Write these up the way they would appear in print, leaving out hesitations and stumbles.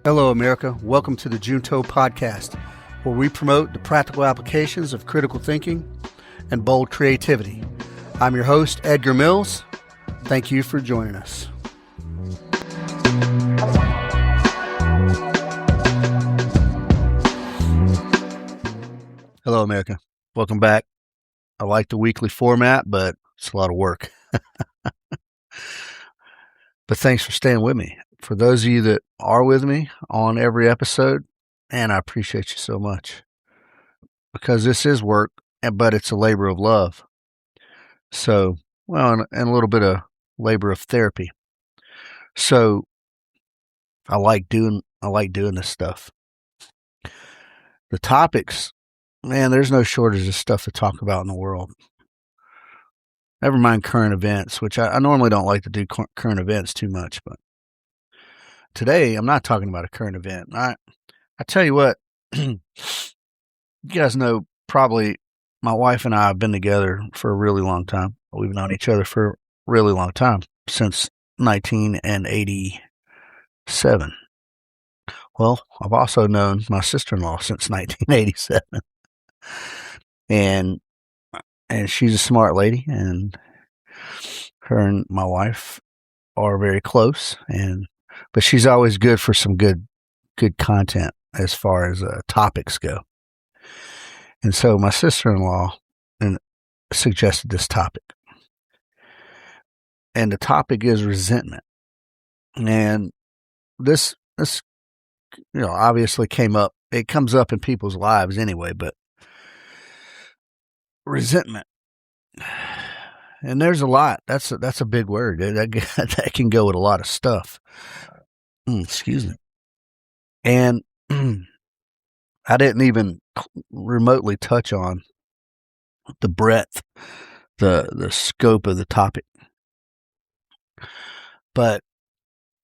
Hello, America. Welcome to the Junto Podcast, where we promote the practical applications of critical thinking and bold creativity. I'm your host, Edgar Mills. Thank you for joining us. Hello, America. Welcome back. I like the weekly format, but it's a lot of work. But thanks for staying with me. For those of you that are with me on every episode, and I appreciate you so much. Because this is work, but it's a labor of love. So, well, and a little bit of labor of therapy. So I like doing this stuff. The topics, man, there's no shortage of stuff to talk about in the world. Never mind current events, which I normally don't like to do current events too much, but today I'm not talking about a current event. I tell you what, you guys know probably my wife and I have been together for a really long time. We've known each other for a really long time, since 1987. Well, I've also known my sister-in-law since 1987. And she's a smart lady, and her and my wife are very close, but she's always good for some good content as far as topics go. And so my sister-in-law suggested this topic. And the topic is resentment. And this obviously came up. It comes up in people's lives anyway, but resentment. And there's a lot. That's a big word. That can go with a lot of stuff. Excuse me. And I didn't even remotely touch on the breadth, the scope of the topic. But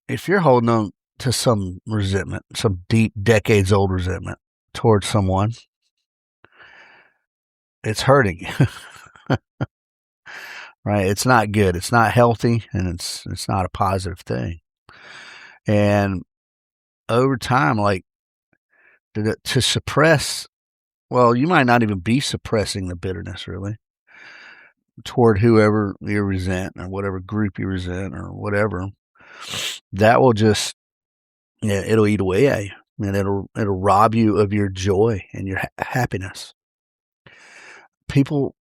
if you're holding on to some resentment, some deep, decades-old resentment towards someone, it's hurting you. Right? It's not good. It's not healthy, and it's not a positive thing. And over time, like to suppress, well, you might not even be suppressing the bitterness really toward whoever you resent or whatever group you resent or whatever. That will just, it'll eat away at you, and it'll rob you of your joy and your happiness. People,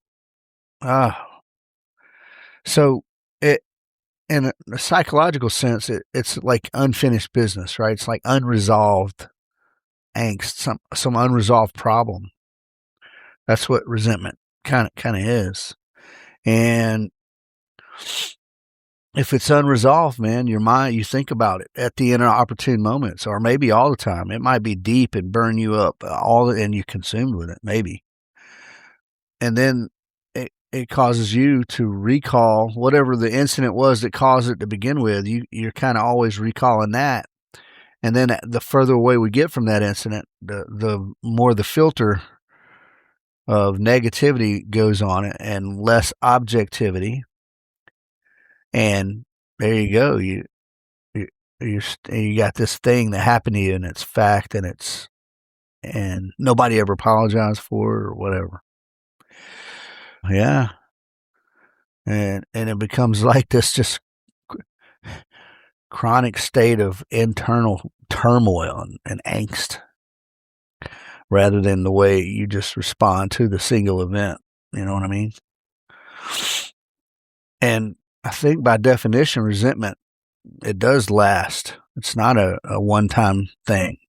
so it, in a psychological sense, it's like unfinished business, right? It's like unresolved angst, some unresolved problem. That's what resentment kind of is. And if it's unresolved, man, your mind, you think about it at the inopportune moments, or maybe all the time. It might be deep and burn you up, and you're consumed with it, maybe. And then it causes you to recall whatever the incident was that caused it to begin with. You're kind of always recalling that. And then the further away we get from that incident, the more the filter of negativity goes on it and less objectivity. And there you go. You got this thing that happened to you, and it's fact, and nobody ever apologized for it or whatever. Yeah. And it becomes like this just chronic state of internal turmoil and angst, rather than the way you just respond to the single event. You know what I mean? And I think by definition, resentment, it does last. It's not a one-time thing.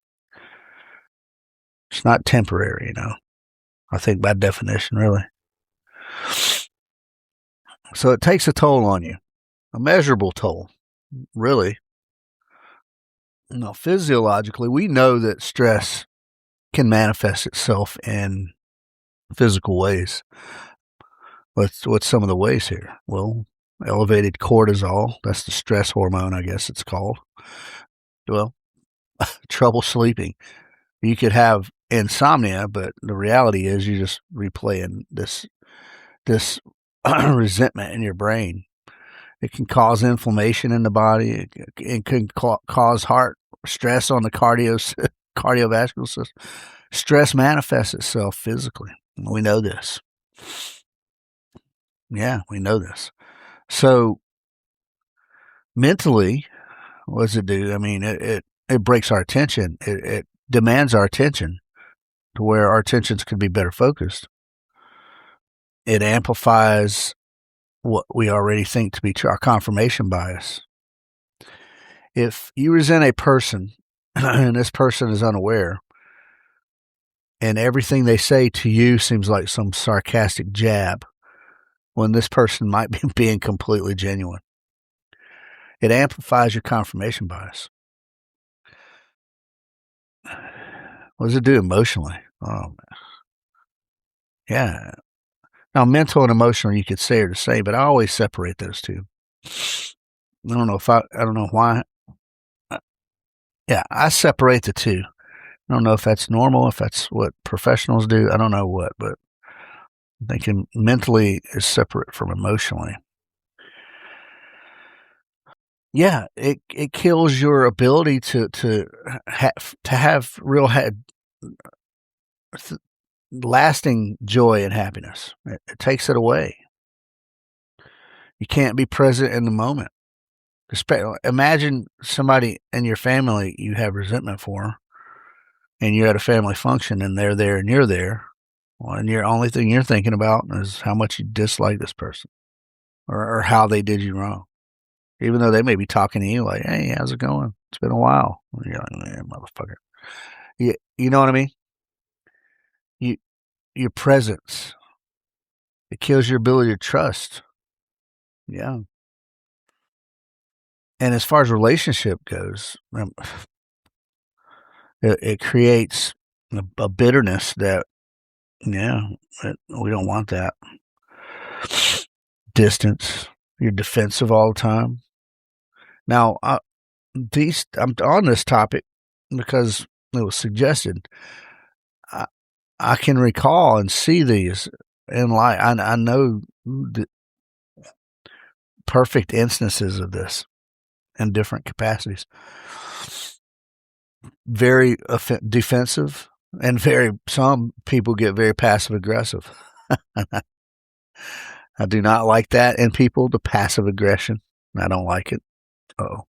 It's not temporary, I think by definition, really. So it takes a toll on you, a measurable toll, really. Physiologically, we know that stress can manifest itself in physical ways. What's some of the ways here? Well, elevated cortisol, that's the stress hormone, I guess it's called. Well, trouble sleeping. You could have insomnia, but the reality is you're just replaying this resentment in your brain. It can cause inflammation in the body. It can cause heart stress on the cardiovascular system. Stress manifests itself physically. We know this. Yeah, we know this. So mentally, what does it do? I mean, it breaks our attention. It demands our attention to where our attentions could be better focused. It amplifies what we already think to be true, our confirmation bias. If you resent a person and this person is unaware, and everything they say to you seems like some sarcastic jab, when this person might be being completely genuine, it amplifies your confirmation bias. What does it do emotionally? Oh, yeah. Now, mental and emotional, you could say are the same, but I always separate those two. I don't know why. Yeah, I separate the two. I don't know if that's normal, if that's what professionals do. I don't know what, but I'm thinking mentally is separate from emotionally. Yeah, it kills your ability to have real lasting joy and happiness. It takes it away. You can't be present in the moment. Imagine somebody in your family you have resentment for, and you're at a family function and they're there and you're there. Well, and your only thing you're thinking about is how much you dislike this person or how they did you wrong. Even though they may be talking to you like, hey, how's it going? It's been a while. And you're like, man, motherfucker. You know what I mean? Your presence. It kills your ability to trust. Yeah. And as far as relationship goes, it creates a bitterness that, yeah, we don't want that. Distance. You're defensive all the time. Now, I'm on this topic because it was suggested. I can recall and see these in life. I know the perfect instances of this in different capacities. Very defensive, and some people get very passive aggressive. I do not like that in people, the passive aggression. I don't like it. Oh.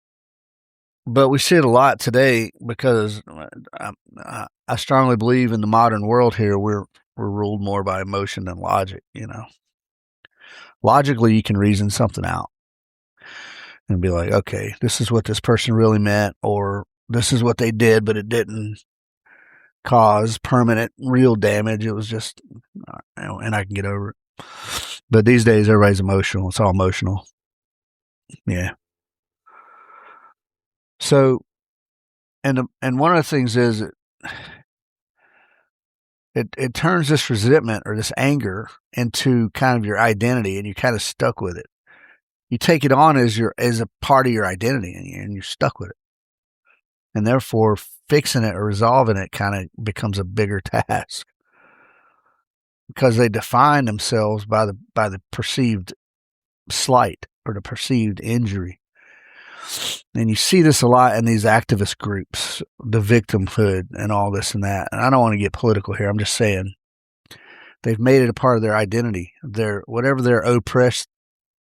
But we see it a lot today because I strongly believe in the modern world here we're ruled more by emotion than logic, you know. Logically, you can reason something out and be like, okay, this is what this person really meant, or this is what they did, but it didn't cause permanent, real damage. It was just, and I can get over it. But these days, everybody's emotional. It's all emotional. Yeah. So, and one of the things is it turns this resentment or this anger into kind of your identity, and you're kind of stuck with it. You take it on as a part of your identity, and you're stuck with it. And therefore, fixing it or resolving it kind of becomes a bigger task because they define themselves by the perceived slight or the perceived injury. And you see this a lot in these activist groups, the victimhood and all this and that. And I don't want to get political here. I'm just saying they've made it a part of their identity. Whatever their oppressed,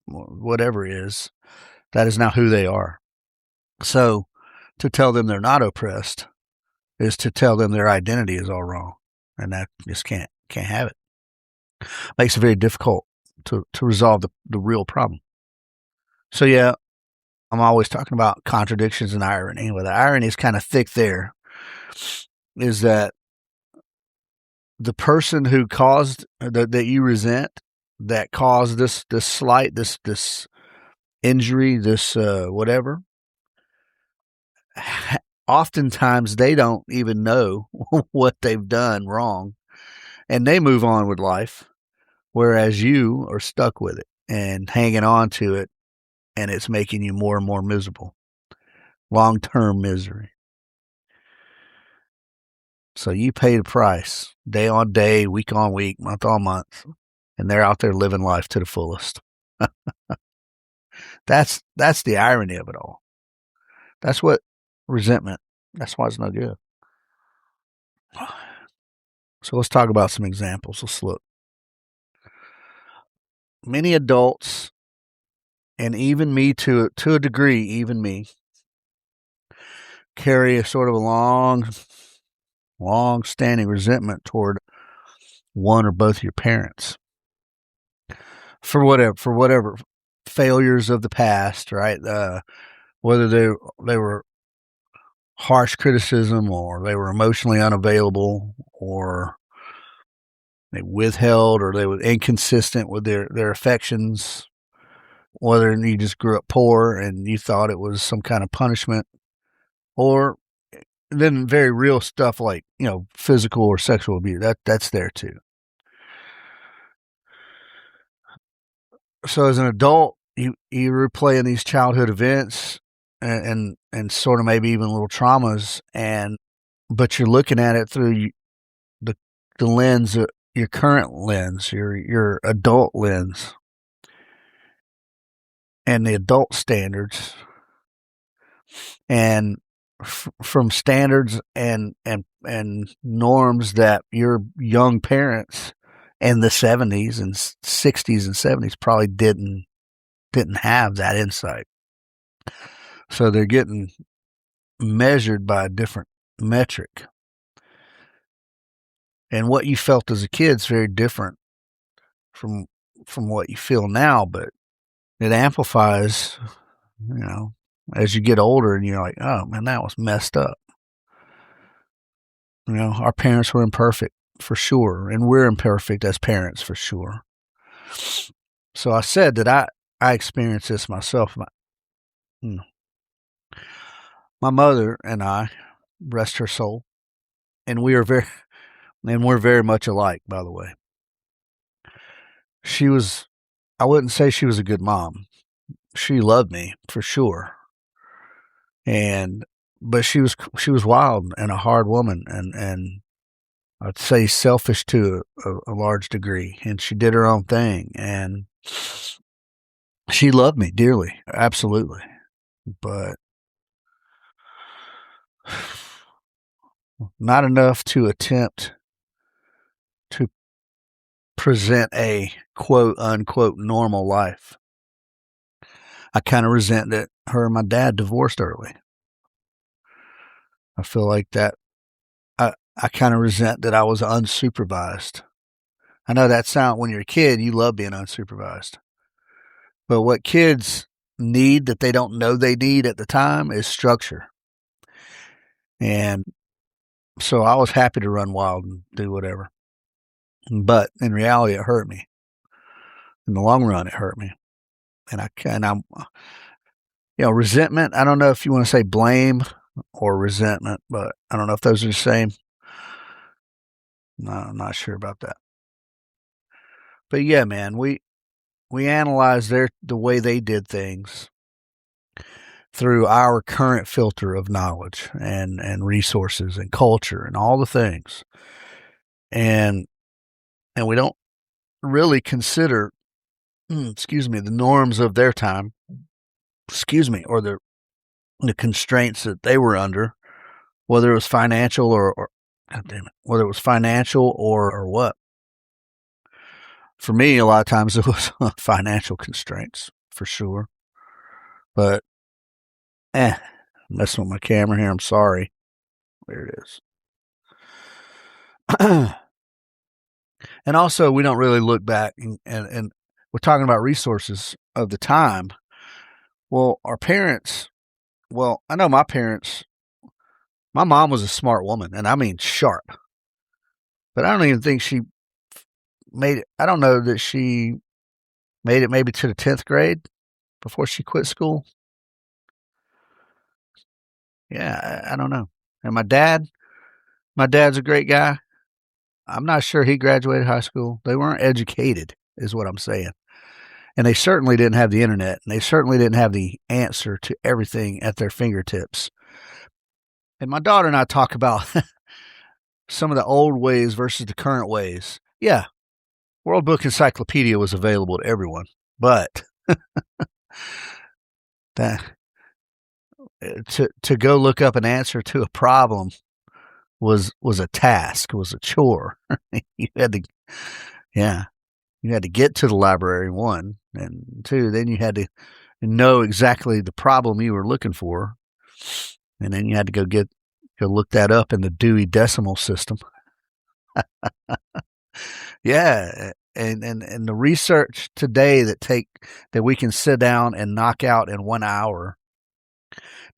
whatever is, that is now who they are. So to tell them they're not oppressed is to tell them their identity is all wrong. And that just can't have it. Makes it very difficult to resolve the real problem. So yeah, I'm always talking about contradictions and irony. Well, the irony is kind of thick there, is that the person who caused that you resent, that caused this slight, this injury, this whatever, oftentimes they don't even know what they've done wrong, and they move on with life, whereas you are stuck with it and hanging on to it, and it's making you more and more miserable. Long-term misery. So you pay the price day on day, week on week, month on month, and they're out there living life to the fullest. That's the irony of it all. That's what resentment That's why it's no good. So let's talk about some examples. Let's look. Many adults, and even me to a degree, even me, carry a sort of a long-standing resentment toward one or both of your parents for whatever failures of the past, right? Whether they were harsh criticism, or they were emotionally unavailable, or they withheld, or they were inconsistent with their affections, whether you just grew up poor and you thought it was some kind of punishment, or then very real stuff like, physical or sexual abuse. That's there too. So as an adult, you replaying these childhood events, and sort of maybe even little traumas, but you're looking at it through the lens, your current lens, your adult lens, and the adult standards, and from standards and norms that your young parents in the 70s and 60s and 70s probably didn't have that insight. So they're getting measured by a different metric. And what you felt as a kid is very different from what you feel now, but it amplifies, as you get older, and you're like, oh man, that was messed up. Our parents were imperfect for sure, and we're imperfect as parents for sure. So I said that I experienced this myself. My mother and I, rest her soul, and we're very much alike, by the way. I wouldn't say she was a good mom. She loved me for sure. But she was wild and a hard woman, and I'd say selfish to a large degree, and she did her own thing, and she loved me dearly, absolutely. But not enough to attempt to present a quote unquote normal life. I kind of resent that her and my dad divorced early. I feel like that I kind of resent that I was unsupervised. I know when you're a kid, you love being unsupervised. But what kids need that they don't know they need at the time is structure. And so I was happy to run wild and do whatever. But in reality, it hurt me. In the long run, it hurt me. I'm resentment. I don't know if you want to say blame or resentment, but I don't know if those are the same. No, I'm not sure about that. But yeah, man, we analyze the way they did things through our current filter of knowledge and resources and culture and all the things. And we don't really consider, the norms of their time, or the constraints that they were under, whether it was financial or whether it was financial or what. For me, a lot of times it was financial constraints, for sure. But, messing with my camera here, I'm sorry. There it is. And also, we don't really look back, and we're talking about resources of the time. Well, our parents, I know my parents, my mom was a smart woman, and I mean sharp. But I don't even think she made it. I don't know that she made it maybe to the 10th grade before she quit school. Yeah, I don't know. And my dad's a great guy. I'm not sure he graduated high school. They weren't educated, is what I'm saying. And they certainly didn't have the internet, and they certainly didn't have the answer to everything at their fingertips. And my daughter and I talk about some of the old ways versus the current ways. Yeah, World Book Encyclopedia was available to everyone, but to go look up an answer to a problem was a task, was a chore. You had to, yeah, you had to get to the library, one, and two, then you had to know exactly the problem you were looking for, and then you had to go look that up in the Dewey Decimal System. Yeah, and the research today that we can sit down and knock out in 1 hour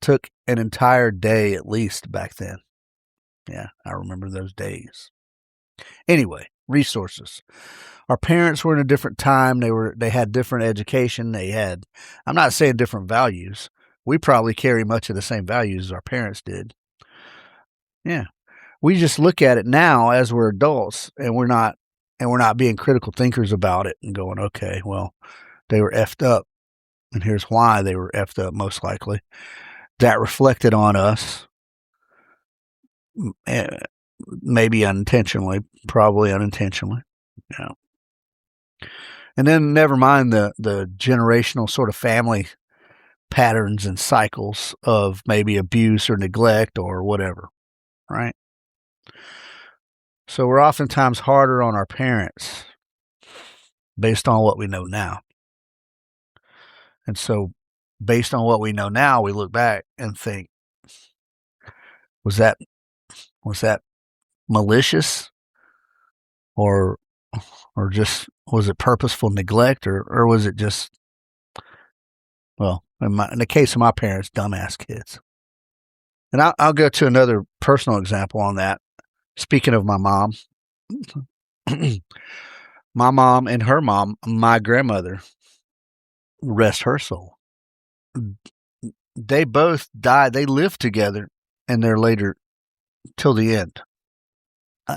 took an entire day at least back then. Yeah, I remember those days. Anyway, resources. Our parents were in a different time. They had different education. I'm not saying different values. We probably carry much of the same values as our parents did. Yeah. We just look at it now as we're adults, and we're not being critical thinkers about it and going, okay, well, they were effed up, and here's why they were effed up, most likely. That reflected on us, maybe unintentionally, probably unintentionally. Yeah. And then never mind the generational sort of family patterns and cycles of maybe abuse or neglect or whatever, right? So we're oftentimes harder on our parents based on what we know now. And so based on what we know now, we look back and think, was that malicious, or just, was it purposeful neglect, or was it just, well, in the case of my parents, dumbass kids. And I'll go to another personal example on that. Speaking of my mom, my mom and her mom, my grandmother, rest her soul, they both died. They lived together in their later, till the end.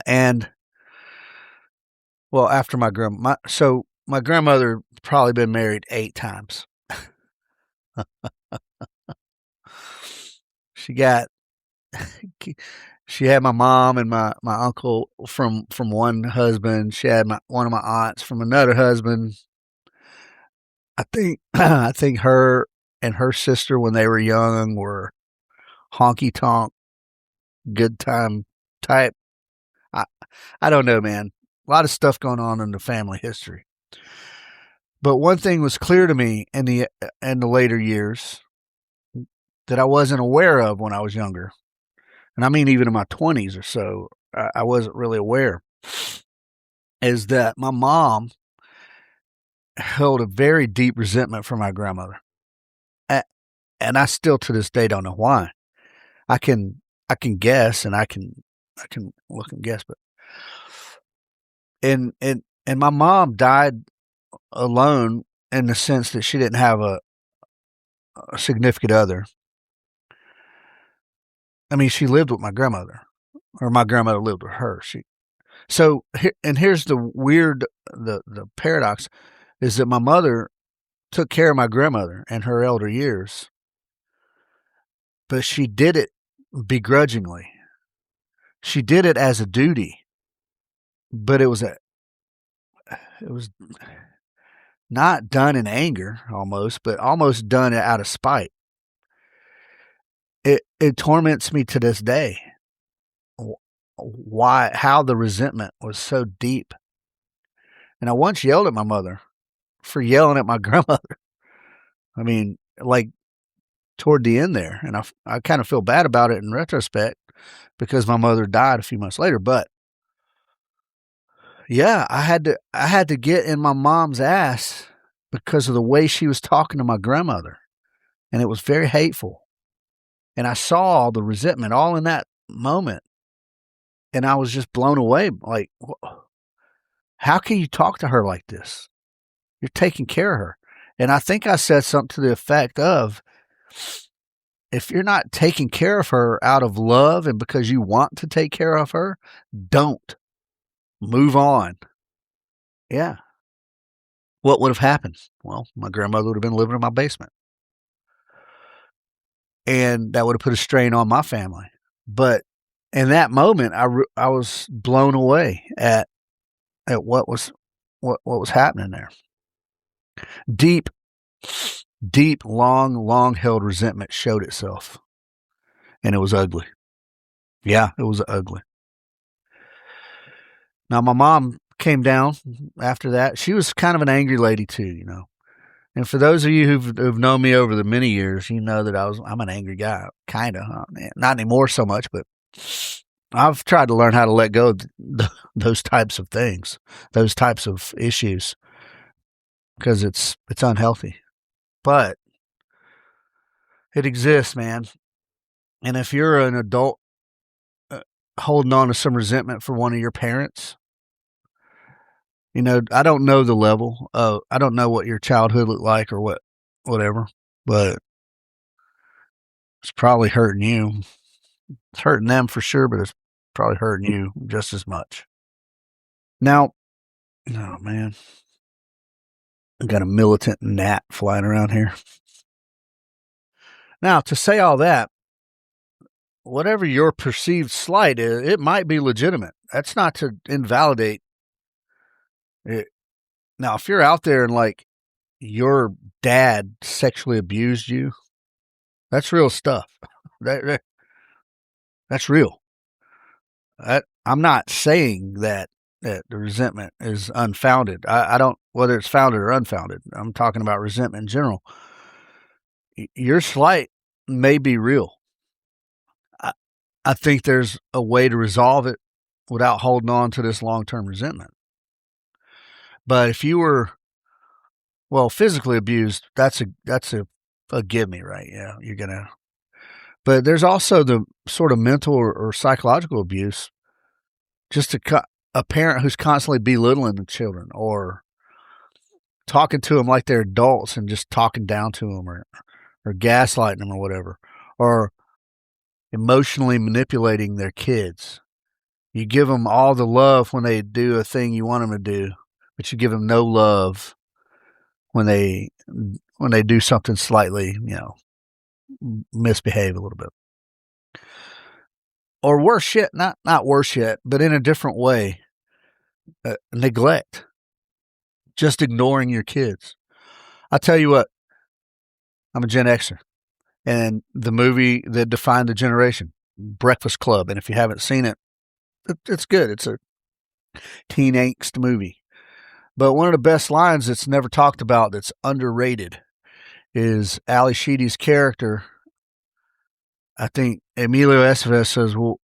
And, well, after my grandmother probably been married 8 times. She had my mom and my uncle from one husband. She had one of my aunts from another husband. I think her and her sister, when they were young, were honky tonk, good time type. I don't know, man. A lot of stuff going on in the family history. But one thing was clear to me in the later years that I wasn't aware of when I was younger. And I mean, even in my 20s or so, I wasn't really aware, is that my mom held a very deep resentment for my grandmother. And I still to this day don't know why. I can guess, and I can look and guess, but and my mom died alone in the sense that she didn't have a significant other. I mean, she lived with my grandmother, or my grandmother lived with her. Here's the weird, the paradox, is that my mother took care of my grandmother in her elder years, but she did it begrudgingly. She did it as a duty, but it was not done in anger almost, but almost done out of spite. It torments me to this day. How the resentment was so deep. And I once yelled at my mother for yelling at my grandmother. I mean, like, toward the end there. And I kind of feel bad about it in retrospect because my mother died a few months later. But yeah, I had to get in my mom's ass because of the way she was talking to my grandmother. And it was very hateful. And I saw the resentment all in that moment. And I was just blown away. Like, how can you talk to her like this? You're taking care of her. And I think I said something to the effect of, if you're not taking care of her out of love and because you want to take care of her, don't. Move on. Yeah. What would have happened? Well, my grandmother would have been living in my basement. And that would have put a strain on my family. But in that moment, I was blown away at what was happening there. Deep Deep, long held resentment showed itself, and it was ugly. Yeah, it was ugly. Now, my mom came down after that. She was kind of an angry lady, too, you know. And for those of you who've known me over the many years, you know that I'm an angry guy, kind of. Not anymore so much, but I've tried to learn how to let go of those types of things, those types of issues, because it's unhealthy. But it exists, man. And if you're an adult holding on to some resentment for one of your parents, you know, I don't know the level. I don't know what your childhood looked like or whatever, but it's probably hurting you. It's hurting them for sure, but it's probably hurting you just as much. Now, oh man, I got a militant gnat flying around here. Now, to say all that, whatever your perceived slight is, it might be legitimate. That's not to invalidate it. Now, if you're out there and like your dad sexually abused you, that's real stuff. That's real. I'm not saying that the resentment is unfounded. I don't, whether it's founded or unfounded. I'm talking about resentment in general. Your slight may be real. I think there's a way to resolve it without holding on to this long-term resentment. But if you were, well, physically abused, that's a gimme, right? Yeah, you're gonna. But there's also the sort of mental or psychological abuse, just a parent who's constantly belittling the children or talking to them like they're adults and just talking down to them or gaslighting them or whatever, or emotionally manipulating their kids. You give them all the love when they do a thing you want them to do, but you give them no love when they do something slightly, you know, misbehave a little bit. Or worse yet, not worse yet, but in a different way, neglect, just ignoring your kids. I tell you what, I'm a Gen Xer, and the movie that defined the generation, Breakfast Club, and if you haven't seen it, it's good. It's a teen angst movie. But one of the best lines that's never talked about, that's underrated, is Ali Sheedy's character. I think Emilio Estevez says, well,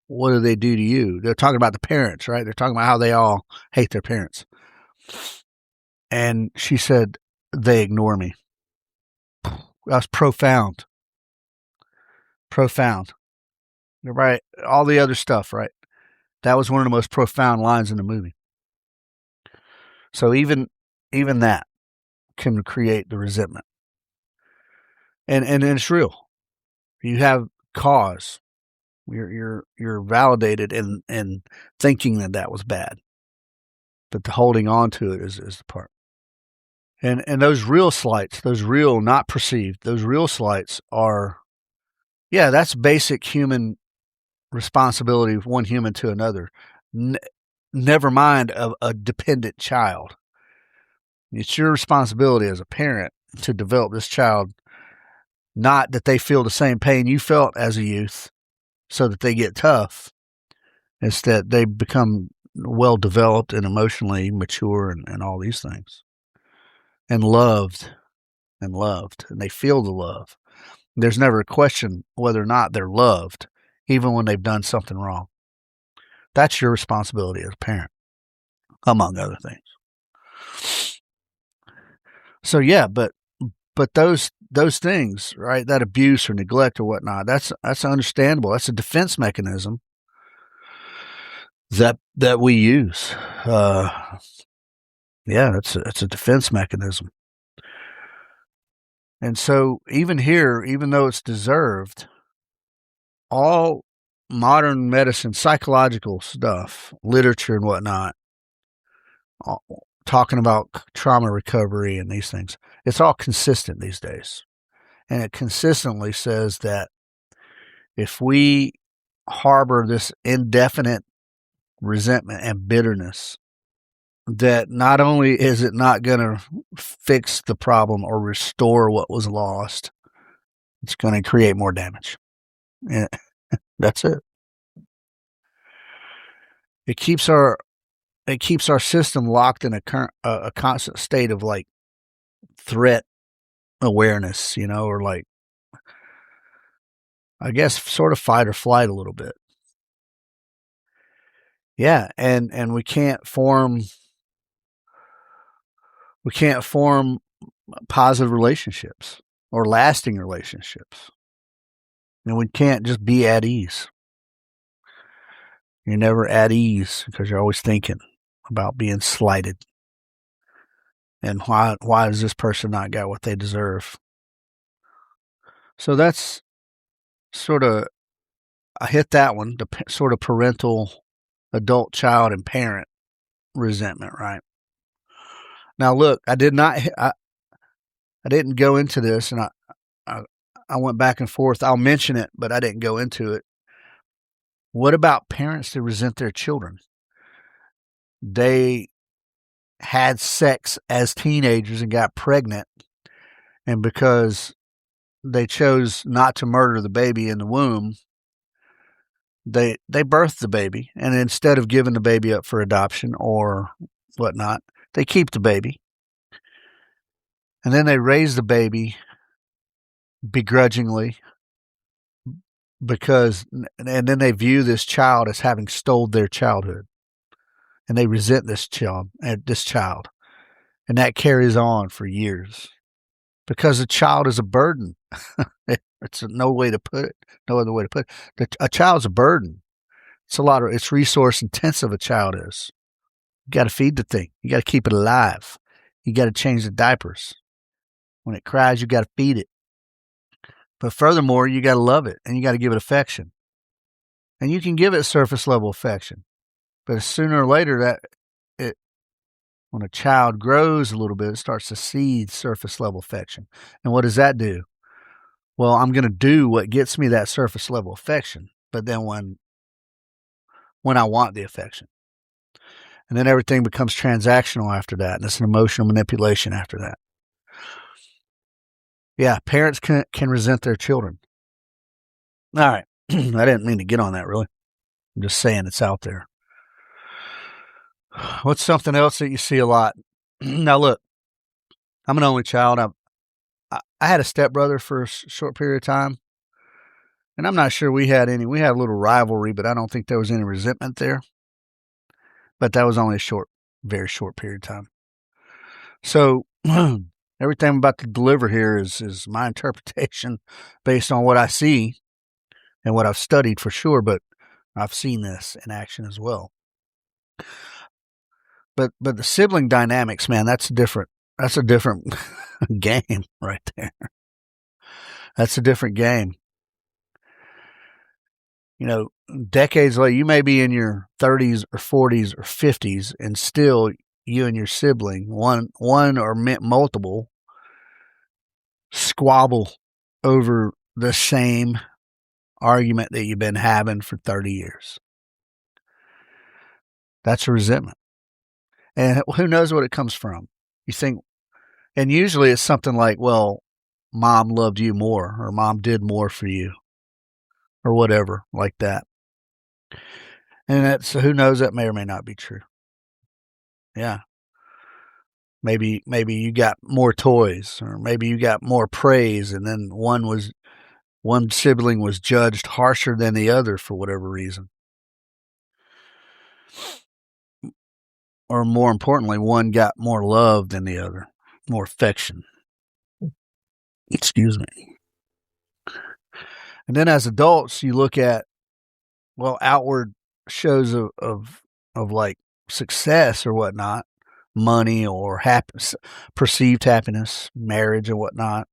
what do they do to you? They're talking about the parents, right? They're talking about how they all hate their parents. And she said, they ignore me. That's profound. Profound. Right? All the other stuff, right? That was one of the most profound lines in the movie. So even that can create the resentment. And it's real. You have cause. You're validated in thinking that was bad. But the holding on to it is the part. And those real slights, those real, not perceived, those real slights are, yeah, that's basic human responsibility of one human to another. Never mind a dependent child. It's your responsibility as a parent to develop this child, not that they feel the same pain you felt as a youth so that they get tough. It's that they become well developed and emotionally mature and all these things. And loved, and they feel the love. There's never a question whether or not they're loved, even when they've done something wrong. That's your responsibility as a parent, among other things. So yeah, but those things, right? That abuse or neglect or whatnot, that's understandable. That's a defense mechanism that we use. Yeah, it's a defense mechanism. And so even here, even though it's deserved, all modern medicine, psychological stuff, literature and whatnot, talking about trauma recovery and these things, it's all consistent these days. And it consistently says that if we harbor this indefinite resentment and bitterness, that not only is it not going to fix the problem or restore what was lost, it's going to create more damage. And that's it. It keeps our system locked in a constant state of like threat awareness, or like, I guess, sort of fight or flight a little bit. Yeah, and we can't form positive relationships or lasting relationships. And we can't just be at ease. You're never at ease because you're always thinking about being slighted. And why does this person not get what they deserve? So that's sort of, I hit that one, the sort of parental, adult, child, and parent resentment, right? Now, look, I didn't go into this, and I went back and forth. I'll mention it, but I didn't go into it. What about parents that resent their children? They had sex as teenagers and got pregnant, and because they chose not to murder the baby in the womb, they birthed the baby, and instead of giving the baby up for adoption or whatnot, they keep the baby, and then they raise the baby begrudgingly, and then they view this child as having stole their childhood, and they resent this child, and that carries on for years because a child is a burden. It's no other way to put it. A child's a burden. It's resource intensive. A child is. You got to feed the thing. You got to keep it alive. You got to change the diapers. When it cries, you got to feed it. But furthermore, you got to love it, and you got to give it affection. And you can give it surface level affection, but sooner or later, when a child grows a little bit, it starts to seed surface level affection. And what does that do? Well, I'm going to do what gets me that surface level affection, but then when I want the affection. And then everything becomes transactional after that, and it's an emotional manipulation after that. Yeah, parents can resent their children. All right. I didn't mean to get on that, really. I'm just saying it's out there. What's something else that you see a lot? Now, look, I'm an only child. I had a stepbrother for a short period of time, and I'm not sure we had a little rivalry, but I don't think there was any resentment there. But that was only a very short period of time. So everything I'm about to deliver here is my interpretation based on what I see and what I've studied for sure, but I've seen this in action as well. But the sibling dynamics, man, that's a different game right there. That's a different game. Decades later, you may be in your 30s or 40s or 50s, and still you and your sibling, one or multiple, squabble over the same argument that you've been having for 30 years. That's a resentment. And who knows what it comes from? You think, and usually it's something like, well, mom loved you more, or mom did more for you, or whatever like that. And who knows, that may or may not be true. Yeah. Maybe you got more toys, or maybe you got more praise, and then one sibling was judged harsher than the other for whatever reason. Or more importantly, one got more love than the other, more affection. Excuse me. And then as adults, you look at, outward shows of like success or whatnot, money or perceived happiness, marriage and whatnot.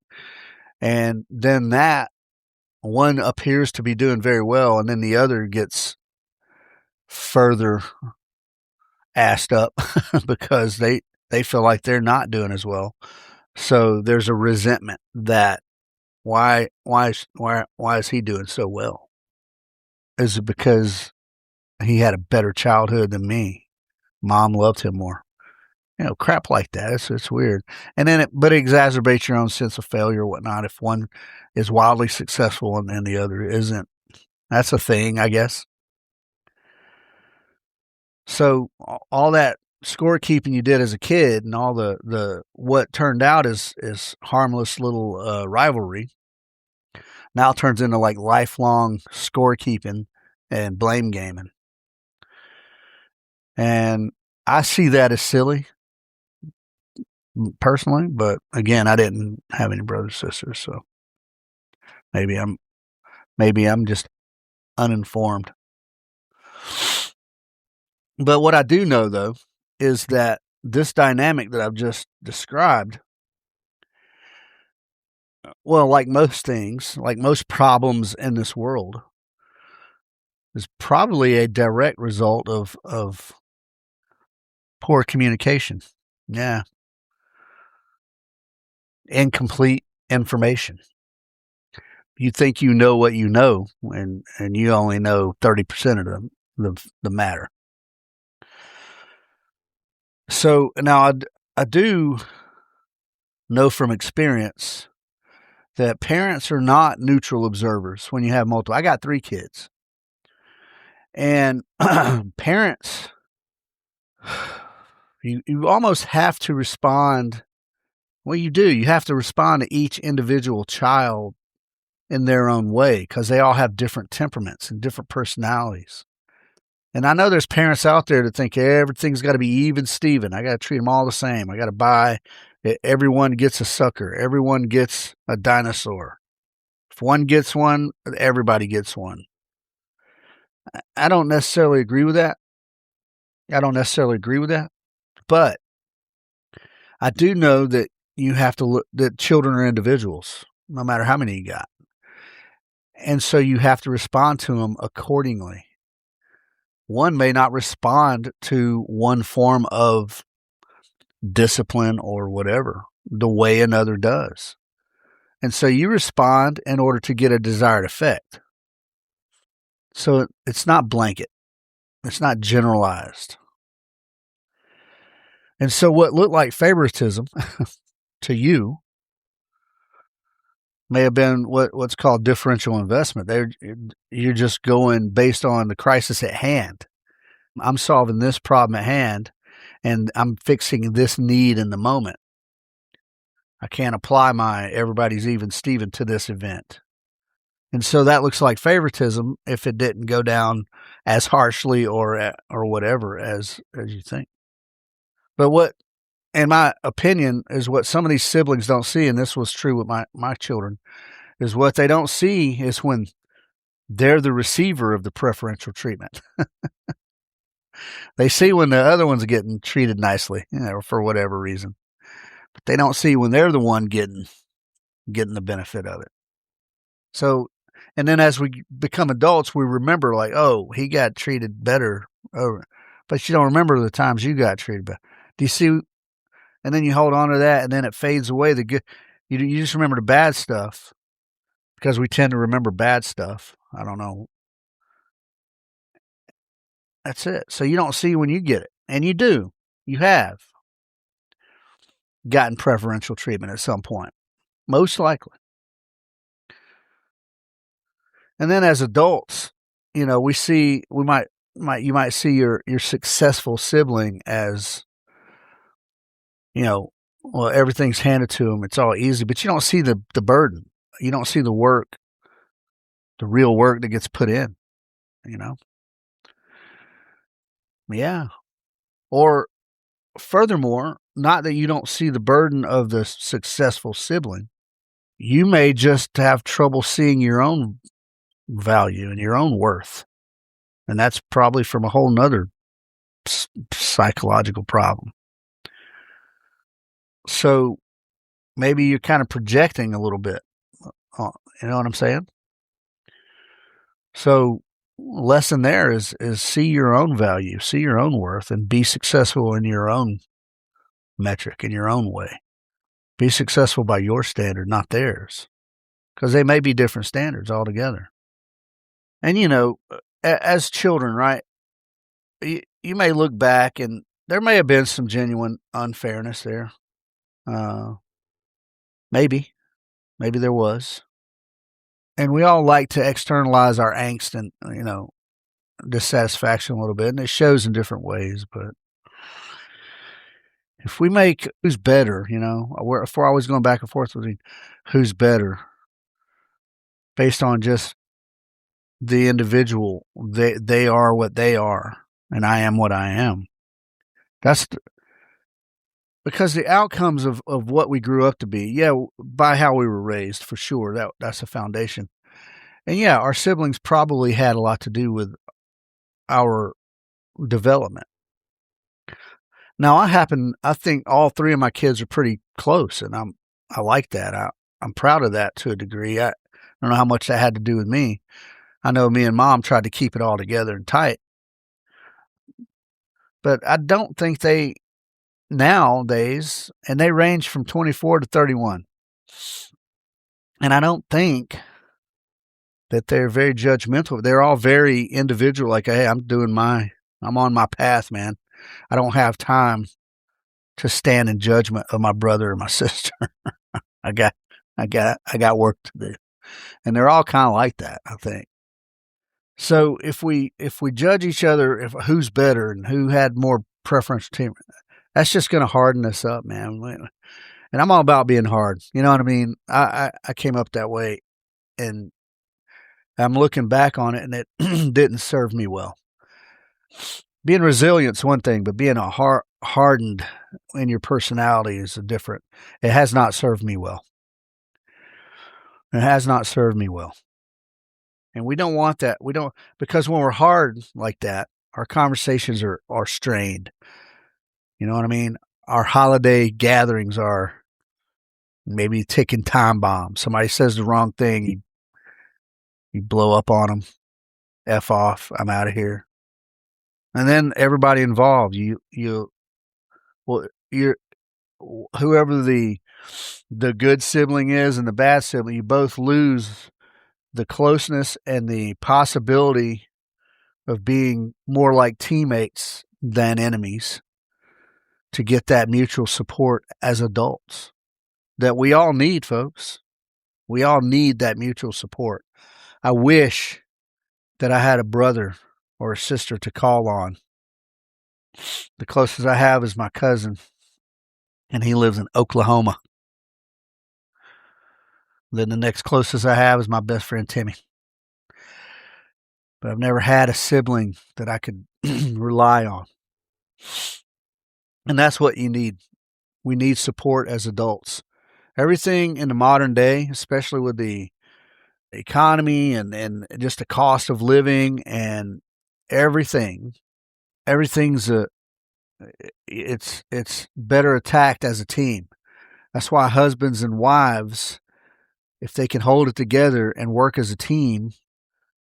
And then that one appears to be doing very well, and then the other gets further assed up because they feel like they're not doing as well. So there's a resentment that why is he doing so well? Is it because he had a better childhood than me? Mom loved him more. crap like that. It's weird. And then but it exacerbates your own sense of failure or whatnot if one is wildly successful and the other isn't. That's a thing, I guess. So all that scorekeeping you did as a kid and all the what turned out is harmless little rivalry now turns into like lifelong scorekeeping and blame gaming. And I see that as silly personally, but again, I didn't have any brothers sisters, so maybe I'm just uninformed. But what I do know though is that this dynamic that I've just described, well, like most things, like most problems in this world, is probably a direct result of poor communication. Yeah. Incomplete information. You think you know what you know, and you only know 30% of the matter. So now I do know from experience that parents are not neutral observers when you have multiple. I got 3 kids. And parents, you almost have to respond. Well, you do. You have to respond to each individual child in their own way because they all have different temperaments and different personalities. And I know there's parents out there that think everything's got to be even Steven. I got to treat them all the same. I got to buy, everyone gets a sucker. Everyone gets a dinosaur. If one gets one, everybody gets one. I don't necessarily agree with that. But I do know that you have to look, that children are individuals, no matter how many you got. And so you have to respond to them accordingly. One may not respond to one form of discipline or whatever the way another does. And so you respond in order to get a desired effect. So it's not blanket. It's not generalized. And so what looked like favoritism to you may have been what's called differential investment. You're just going based on the crisis at hand. I'm solving this problem at hand, and I'm fixing this need in the moment. I can't apply my everybody's even Steven to this event. And so that looks like favoritism if it didn't go down as harshly or whatever as you think. But what, in my opinion, is what some of these siblings don't see, and this was true with my children, is what they don't see is when they're the receiver of the preferential treatment. They see when the other one's getting treated nicely, for whatever reason. But they don't see when they're the one getting the benefit of it. So, and then as we become adults, we remember like, oh, he got treated better. Oh, but you don't remember the times you got treated better. Do you see? And then you hold on to that, and then it fades away. The good, you just remember the bad stuff because we tend to remember bad stuff. I don't know. That's it. So you don't see when you get it, and you do. You have gotten preferential treatment at some point, most likely. And then as adults, you might see your successful sibling as, well, everything's handed to them. It's all easy, but you don't see the burden. You don't see the work, the real work that gets put in, Yeah. Or furthermore, not that you don't see the burden of the successful sibling. You may just have trouble seeing your own value and your own worth. And that's probably from a whole nother psychological problem. So maybe you're kind of projecting a little bit. You know what I'm saying? So lesson there is see your own value, see your own worth, and be successful in your own metric, in your own way. Be successful by your standard, not theirs, because they may be different standards altogether. And as children, right, you may look back and there may have been some genuine unfairness there. Uh, maybe, maybe there was. And we all like to externalize our angst and, dissatisfaction a little bit, and it shows in different ways. But if we make who's better, if we're always going back and forth with who's better based on just the individual, they are what they are, and I am what I am. That's because the outcomes of what we grew up to be, by how we were raised, for sure, that's a foundation. And yeah, our siblings probably had a lot to do with our development. Now, I think all three of my kids are pretty close, and I like that. I'm proud of that to a degree. I don't know how much that had to do with me. I know me and Mom tried to keep it all together and tight, but I don't think they nowadays, and they range from 24 to 31, and I don't think that they're very judgmental. They're all very individual. Like, hey, I'm on my path, man. I don't have time to stand in judgment of my brother or my sister. I got work to do. And they're all kind of like that, I think. So if we judge each other, if who's better and who had more preferential team, that's just going to harden us up, man. And I'm all about being hard. You know what I mean? I came up that way, and I'm looking back on it, and it didn't serve me well. Being resilient's one thing, but being hardened in your personality is a different. It has not served me well. It has not served me well. And we don't want that. We don't, because when we're hard like that, our conversations are strained. You know what I mean? Our holiday gatherings are maybe ticking time bombs. Somebody says the wrong thing, you blow up on them. F off. I'm out of here. And then everybody involved, you're whoever the good sibling is and the bad sibling, you both lose the closeness and the possibility of being more like teammates than enemies to get that mutual support as adults that we all need, folks. We all need that mutual support. I wish that I had a brother or a sister to call on. The closest I have is my cousin, and he lives in Oklahoma. Then the next closest I have is my best friend, Timmy. But I've never had a sibling that I could rely on. And that's what you need. We need support as adults. Everything in the modern day, especially with the economy and just the cost of living and everything's it's better attacked as a team. That's why husbands and wives, if they can hold it together and work as a team,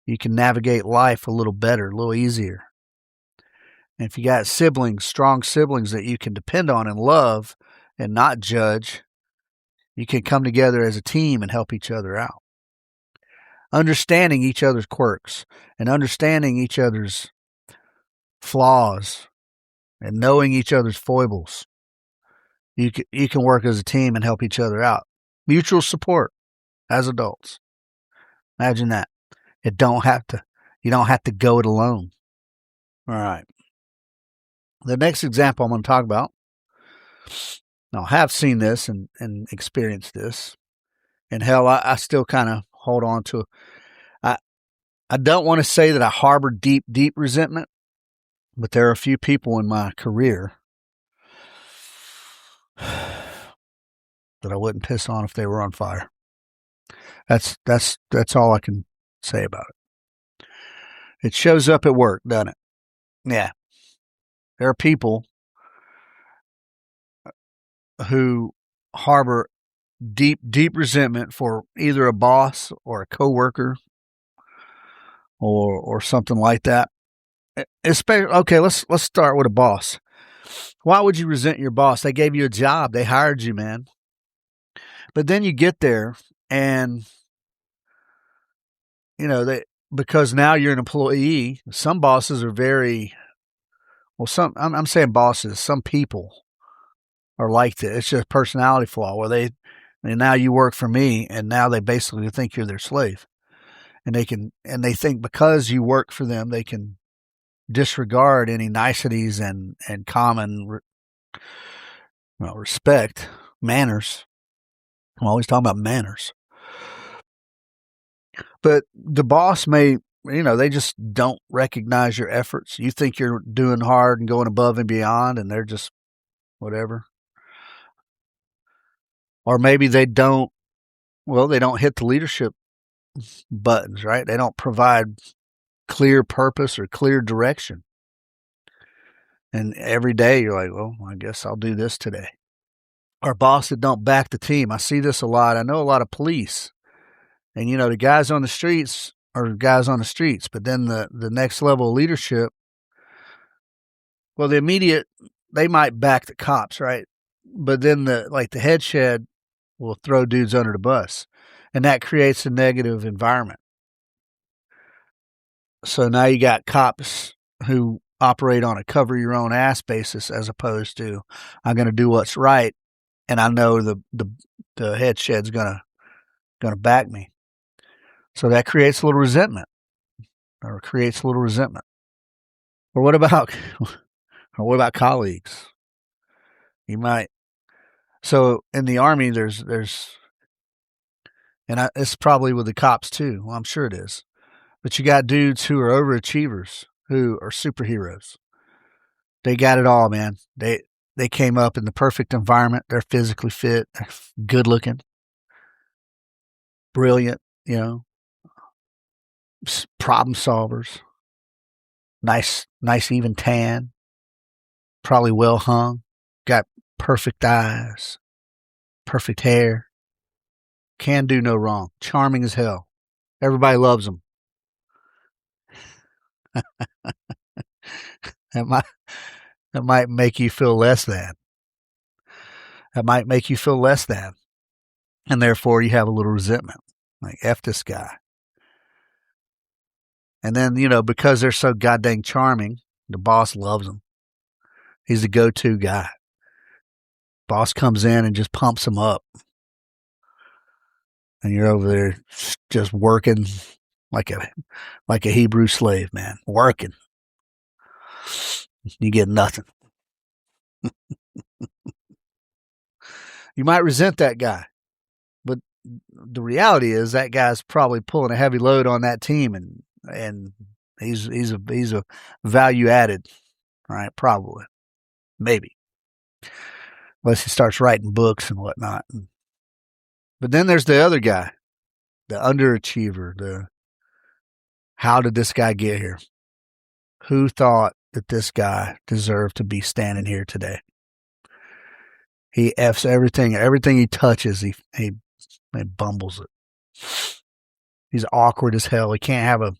you can navigate life a little better, a little easier. And if you got siblings, strong siblings that you can depend on and love and not judge, you can come together as a team and help each other out. Understanding each other's quirks and understanding each other's flaws and knowing each other's foibles. You can work as a team and help each other out. Mutual support as adults. Imagine that. You don't have to go it alone. All right. The next example I'm going to talk about, I have seen this and experienced this. And hell, I still kind of hold on to it. I don't want to say that I harbor deep resentment, but there are a few people in my career that I wouldn't piss on if they were on fire. That's all I can say about it. It shows up at work, doesn't it? Yeah. There are people who harbor deep resentment for either a boss or a coworker or something like that. Especially, okay, let's start with a boss. Why would you resent your boss? They gave you a job. They hired you, man. But then you get there and, because now you're an employee, some bosses are very Well, I'm saying bosses, some people are like that. It's just a personality flaw where and now you work for me, and now they basically think you're their slave, and they think because you work for them, they can disregard any niceties and common respect, manners. I'm always talking about manners. But the boss they just don't recognize your efforts. You think you're doing hard and going above and beyond, and they're just whatever. Or maybe they don't hit the leadership buttons, right? They don't provide clear purpose or clear direction. And every day you're like, well, I guess I'll do this today. Or boss that don't back the team. I see this a lot. I know a lot of police. And, the guys on the streets are guys on the streets. But then the next level of leadership, well, they might back the cops, right? But then the head shed will throw dudes under the bus. And that creates a negative environment. So now you got cops who operate on a cover your own ass basis as opposed to I'm going to do what's right, and I know the head shed's going to back me. So that creates a little resentment. Or what about colleagues? You might. So in the Army, there's and it's probably with the cops too. Well, I'm sure it is. But you got dudes who are overachievers, who are superheroes. They got it all, man. They came up in the perfect environment. They're physically fit, they're good looking, brilliant, problem solvers. Nice even tan. Probably well hung. Got perfect eyes, perfect hair. Can do no wrong. Charming as hell. Everybody loves them. That might make you feel less than. And therefore you have a little resentment. Like, F this guy. And then, because they're so goddamn charming, the boss loves them. He's the go-to guy. Boss comes in and just pumps him up. And you're over there just working like a Hebrew slave, man. Working. You get nothing. You might resent that guy. But the reality is that guy's probably pulling a heavy load on that team, and he's a value added, right? Probably. Maybe. Unless he starts writing books and whatnot. But then there's the other guy, the underachiever, how did this guy get here? Who thought that this guy deserved to be standing here today? He F's everything he touches, he bumbles it. He's awkward as hell. He can't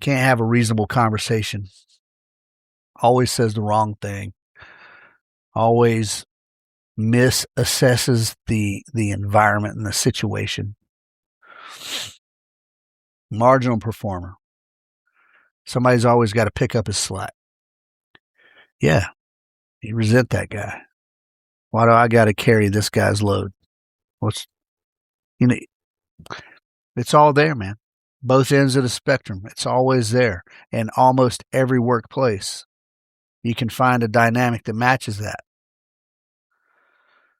have a reasonable conversation. Always says the wrong thing. Always misassesses the environment and the situation. Marginal performer. Somebody's always got to pick up his slack. Yeah, you resent that guy. Why do I got to carry this guy's load? It's all there, man. Both ends of the spectrum. It's always there. In almost every workplace, you can find a dynamic that matches that.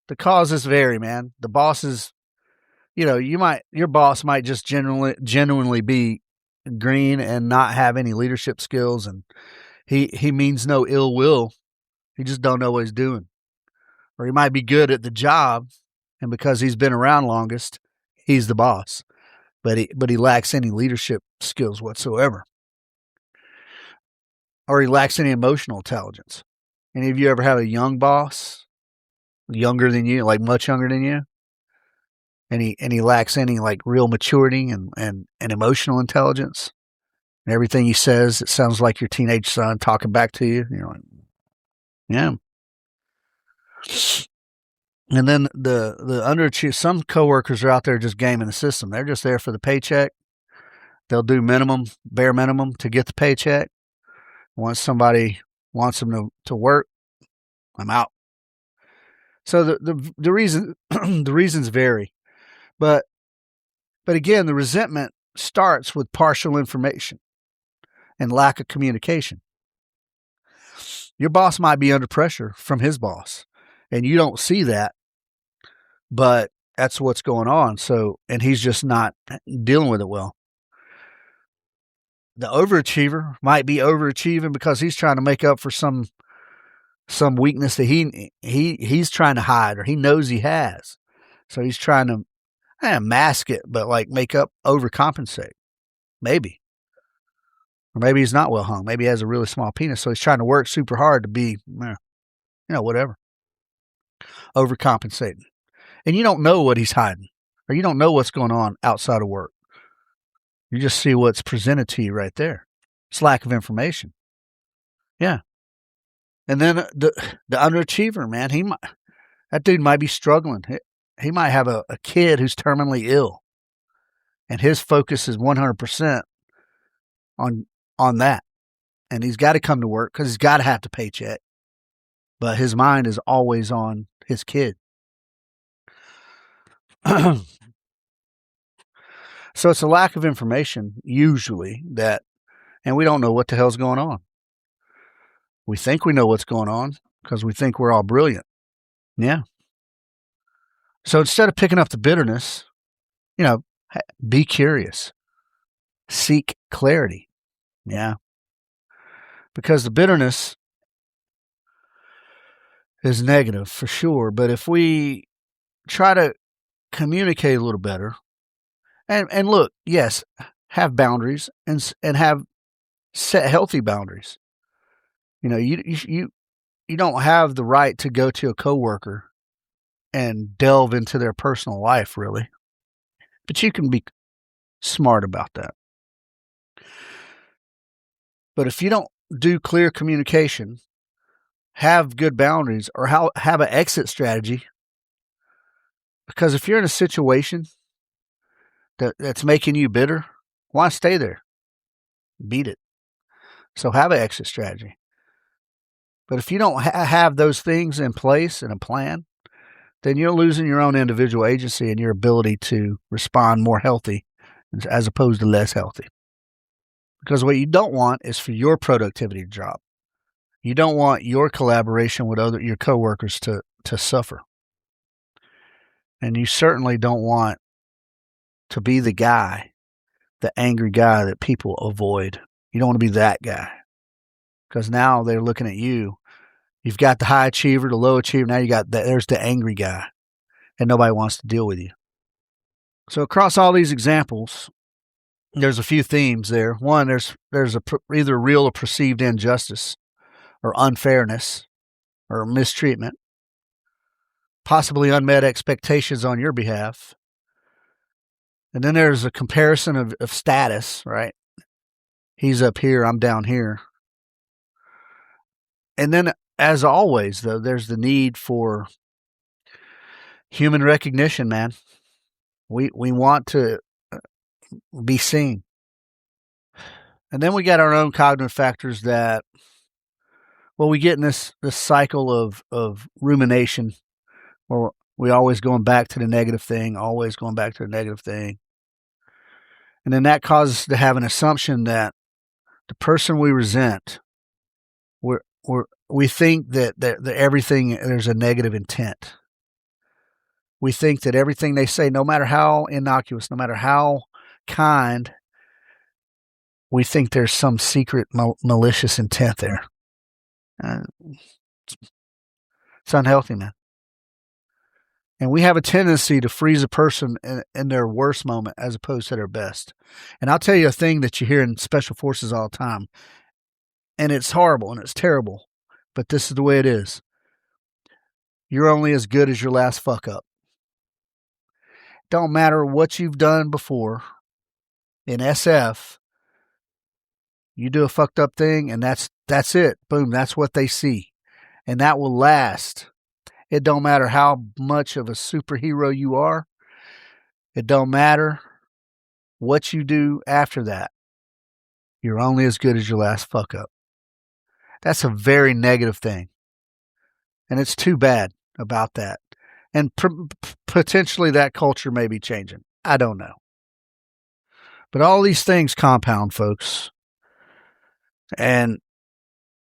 The causes vary, man. The bosses, your boss might just genuinely be green and not have any leadership skills, and he means no ill will. He just don't know what he's doing. Or he might be good at the job, and because he's been around longest, he's the boss. But he lacks any leadership skills whatsoever. Or he lacks any emotional intelligence. Any of you ever had a young boss, younger than you, like much younger than you? And he lacks any like real maturity and emotional intelligence. And everything he says, it sounds like your teenage son talking back to you. You're like, yeah. And then the underachievers, some coworkers are out there just gaming the system. They're just there for the paycheck. They'll do bare minimum to get the paycheck. Once somebody wants them to work, I'm out. So the reason the reasons vary, but again, the resentment starts with partial information and lack of communication. Your boss might be under pressure from his boss, and you don't see that, but that's what's going on. So, and he's just not dealing with it well. The overachiever might be overachieving because he's trying to make up for some weakness that he's trying to hide, or he knows he has. So he's trying to mask it, but like make up, overcompensate. Maybe. Or maybe he's not well hung. Maybe he has a really small penis, so he's trying to work super hard to be, whatever. Overcompensating. And you don't know what he's hiding, or you don't know what's going on outside of work. You just see what's presented to you right there. It's lack of information. Yeah. And then the underachiever, man, that dude might be struggling. He might have a kid who's terminally ill, and his focus is 100% on that. And he's got to come to work because he's got to have the paycheck. But his mind is always on his kid. So it's a lack of information, usually, and we don't know what the hell's going on. We think we know what's going on because we think we're all brilliant. Yeah. So instead of picking up the bitterness, be curious. Seek clarity. Yeah. Because the bitterness is negative for sure. But if we try to communicate a little better, and look, yes, have boundaries and have set healthy boundaries. You don't have the right to go to a coworker and delve into their personal life, really. But you can be smart about that. But if you don't do clear communication, have good boundaries, or have an exit strategy, because if you're in a situation that's making you bitter, why stay there? Beat it. So have an exit strategy. But if you don't have those things in place and a plan, then you're losing your own individual agency and your ability to respond more healthy as opposed to less healthy. Because what you don't want is for your productivity to drop. You don't want your collaboration with your coworkers to suffer. And you certainly don't want to be the angry guy that people avoid. You don't want to be that guy. Because now they're looking at you. You've got the high achiever, the low achiever. Now there's the angry guy. And nobody wants to deal with you. So across all these examples, there's a few themes there. One, there's either real or perceived injustice, or unfairness, or mistreatment, possibly unmet expectations on your behalf. And then there's a comparison of status, right? He's up here, I'm down here. And then, as always, though, there's the need for human recognition, man. We want to be seen. And then we got our own cognitive factors that, we get in this cycle of rumination, where we always going back to the negative thing, And then that causes us to have an assumption that the person we resent, we think that everything, there's a negative intent. We think that everything they say, no matter how innocuous, no matter how kind, we think there's some secret malicious intent there. It's unhealthy, man. And we have a tendency to freeze a person in their worst moment as opposed to their best. And I'll tell you a thing that you hear in special forces all the time. And it's horrible and it's terrible. But this is the way it is. You're only as good as your last fuck up. Don't matter what you've done before. In SF, you do a fucked up thing and that's it. Boom, that's what they see. And that will last. It don't matter how much of a superhero you are. It don't matter what you do after that. You're only as good as your last fuck up. That's a very negative thing. And it's too bad about that. And potentially that culture may be changing. I don't know. But all these things compound, folks. And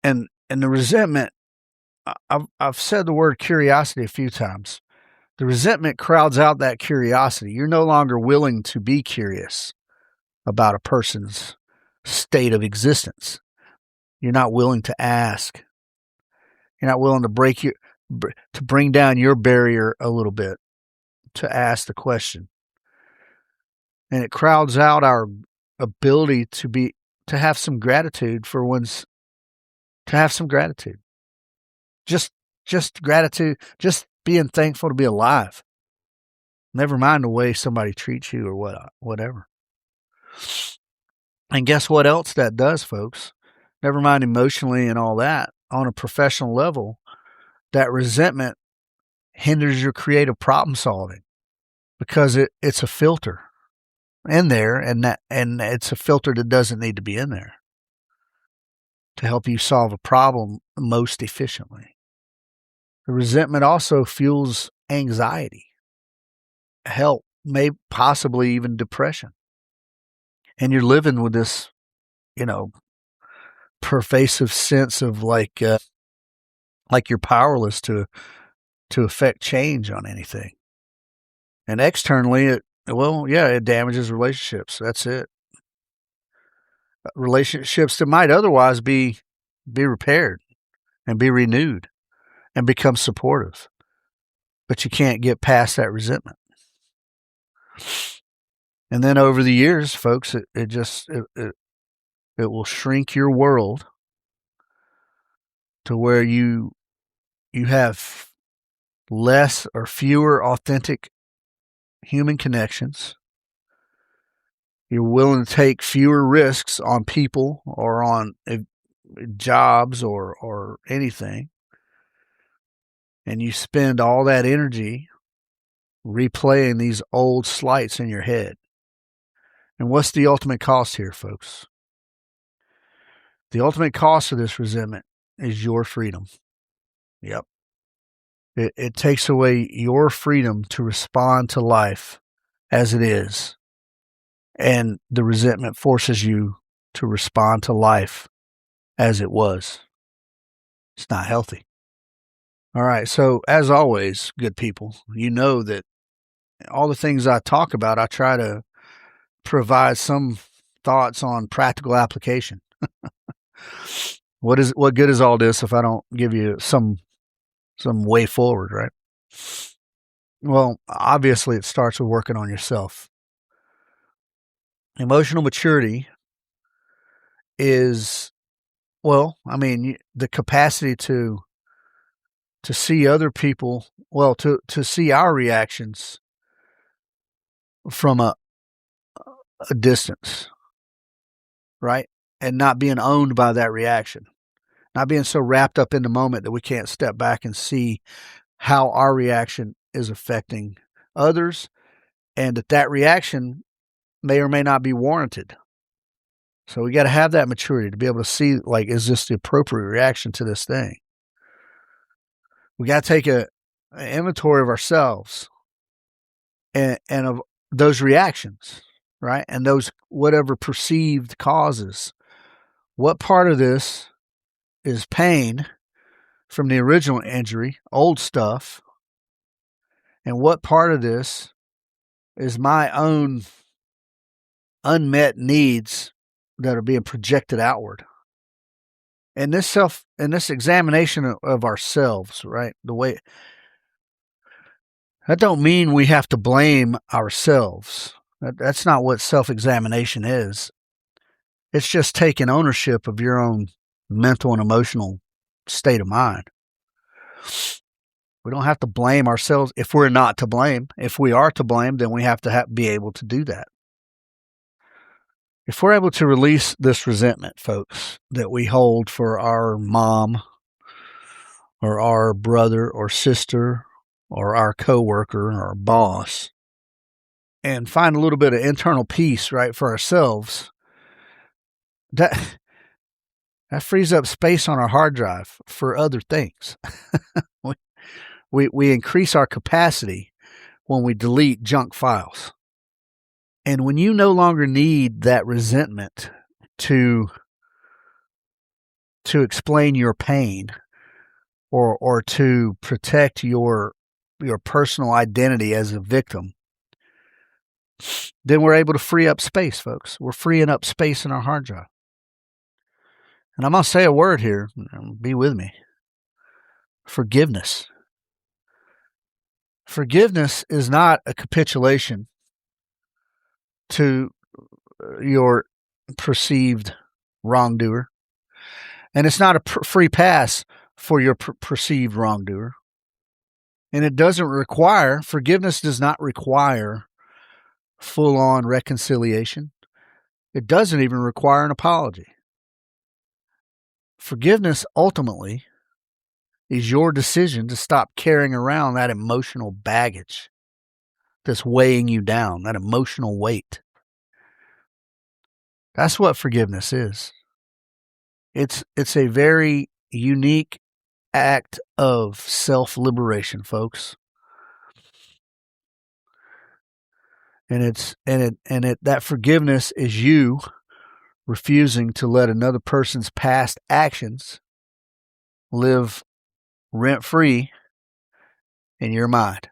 the resentment, I've said the word curiosity a few times. The resentment crowds out that curiosity. You're no longer willing to be curious about a person's state of existence. You're not willing to ask. You're not willing to to bring down your barrier a little bit to ask the question. And it crowds out our ability to have some gratitude for to have some gratitude. Just gratitude, just being thankful to be alive. Never mind the way somebody treats you or whatever. And guess what else that does, folks? Never mind emotionally and all that. On a professional level, that resentment hinders your creative problem solving because it's a filter in there, and it's a filter that doesn't need to be in there to help you solve a problem most efficiently. The resentment also fuels anxiety, possibly even depression. And you're living with this, pervasive sense of like you're powerless to affect change on anything. And externally, it damages relationships. That's it. Relationships that might otherwise be repaired and be renewed and become supportive. But you can't get past that resentment. And then over the years, folks, it will shrink your world to where you have less or fewer authentic human connections. You're willing to take fewer risks on people or on jobs or anything. And you spend all that energy replaying these old slights in your head. And what's the ultimate cost here, folks? The ultimate cost of this resentment is your freedom. Yep. It takes away your freedom to respond to life as it is. And the resentment forces you to respond to life as it was. It's not healthy. All right. So as always, good people, you know that all the things I talk about, I try to provide some thoughts on practical application. What good is all this if I don't give you some way forward, right? Well, obviously it starts with working on yourself. Emotional maturity is, the capacity to see other people, to see our reactions from a distance, right? And not being owned by that reaction. Not being so wrapped up in the moment that we can't step back and see how our reaction is affecting others, and that reaction may or may not be warranted. So we got to have that maturity to be able to see, like, is this the appropriate reaction to this thing? We got to take an inventory of ourselves and of those reactions, right? And those whatever perceived causes. What part of this is pain from the original injury, old stuff, and what part of this is my own unmet needs that are being projected outward? And this examination of ourselves, right? That don't mean we have to blame ourselves. That's not what self-examination is. It's just taking ownership of your own mental and emotional state of mind. We don't have to blame ourselves if we're not to blame. If we are to blame, then we have to be able to do that. If we're able to release this resentment, folks, that we hold for our mom or our brother or sister or our coworker or our boss, and find a little bit of internal peace, right, for ourselves, That frees up space on our hard drive for other things. we increase our capacity when we delete junk files. And when you no longer need that resentment to explain your pain or to protect your personal identity as a victim, then we're able to free up space, folks. We're freeing up space in our hard drive. And I'm going to say a word here. Be with me. Forgiveness. Forgiveness is not a capitulation to your perceived wrongdoer. And it's not a free pass for your perceived wrongdoer. And it doesn't require, forgiveness does not require full-on reconciliation. It doesn't even require an apology. Forgiveness ultimately is your decision to stop carrying around that emotional baggage that's weighing you down, that emotional weight. That's what forgiveness is. It's a very unique act of self-liberation, folks. And that forgiveness is you refusing to let another person's past actions live rent-free in your mind.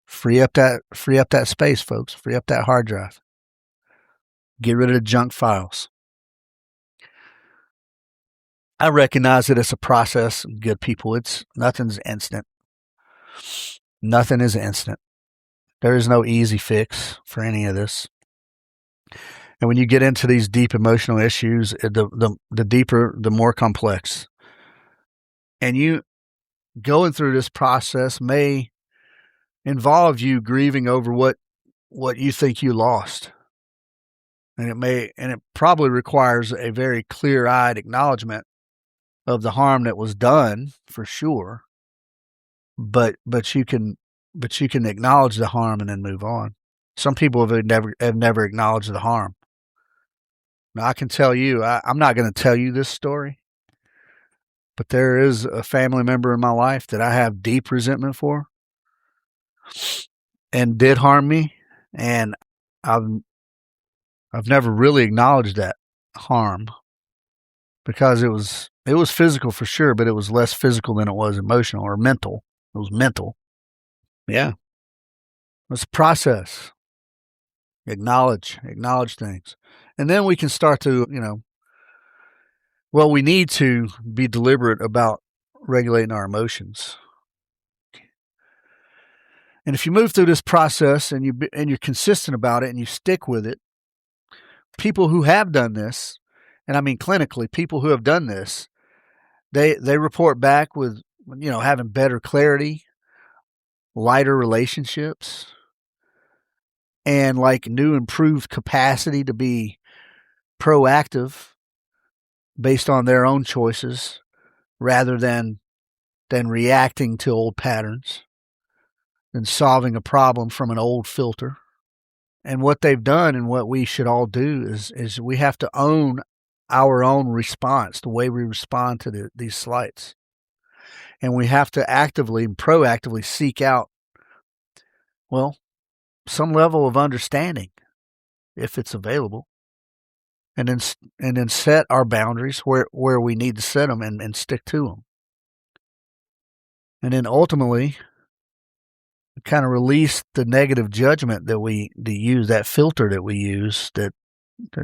Free up that space, folks. Free up that hard drive. Get rid of the junk files. I recognize that it's a process, good people. Nothing's instant. Nothing is instant. There is no easy fix for any of this. And when you get into these deep emotional issues, the deeper, the more complex. And you going through this process may involve you grieving over what you think you lost. And it probably requires a very clear-eyed acknowledgement of the harm that was done, for sure. But you can acknowledge the harm and then move on. Some people have never acknowledged the harm. Now, I can tell you, I'm not going to tell you this story, but there is a family member in my life that I have deep resentment for and did harm me, and I've never really acknowledged that harm because it was physical for sure, but it was less physical than it was emotional or mental. It was mental. Yeah. It's a process. Acknowledge things. And then we can start to, we need to be deliberate about regulating our emotions. And if you move through this process and you're consistent about it and you stick with it, people who have done this, and I mean clinically, people who have done this, they report back with, having better clarity, lighter relationships, and like new improved capacity to be proactive based on their own choices rather than reacting to old patterns and solving a problem from an old filter. And what they've done and what we should all do is we have to own our own response, the way we respond to these slights. And we have to actively and proactively seek out, some level of understanding if it's available. And then set our boundaries where we need to set them and stick to them. And then ultimately, kind of release the negative judgment that we use, that filter that we use, that